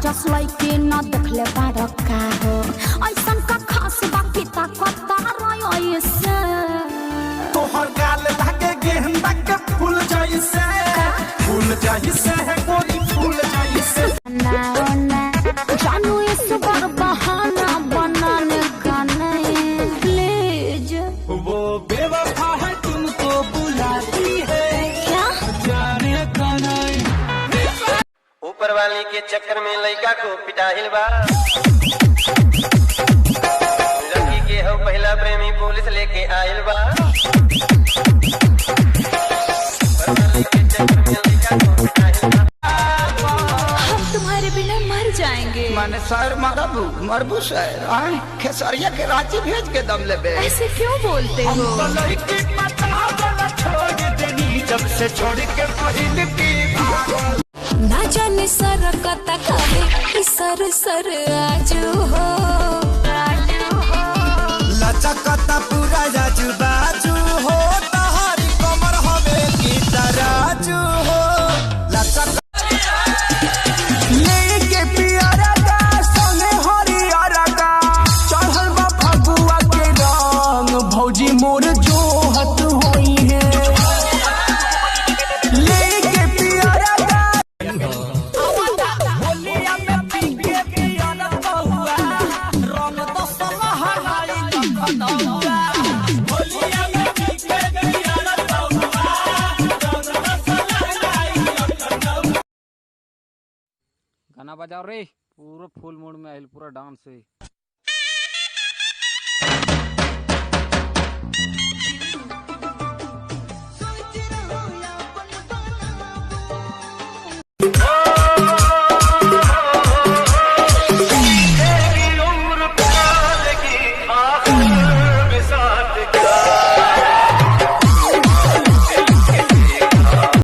जस लइके न देखले बार का हो ऐसन का खास बाकी ता कता रयो से तोहर गाल लागे गेंदा के फूल जैसे है कोई फूल जैसे ना जानू इस बार बहाना बनाने का नहीं प्लीज। वो बेवफा है तुमको बुलाती है क्या जाने का नहीं। ऊपर वाली के चक्कर में लड़का को पिटाहिल बा लड़की के हो पहला प्रेमी पुलिस लेके आइल बा हम तुम्हारे बिना मर जाएंगे। मैंने शायर मरबू शायर आए खेसरिया के रांची भेज के दम लेबे। ऐसे क्यों बोलते हो? जब से छोड़ के पहिल की ना जाने सर कता कहे सर सर आजू हो लचकता पूरा जाजू बाजू हो तहारी कमर हवे की तराजू हो लचक लेके पियारा का संगे हरियारा का चढ़ल बा फगुआ के रंग भौजी मोर जोहत होई है लेके पियारा का होलिया में पी के पियारा हुआ रंग दसला हलाई लखनऊआ होलिया में पी के पियारा हुआ रंग दसला हलाई लखनऊ। गाना बजाओ रे पूरा फुल मूड में आइल पूरा डांस है।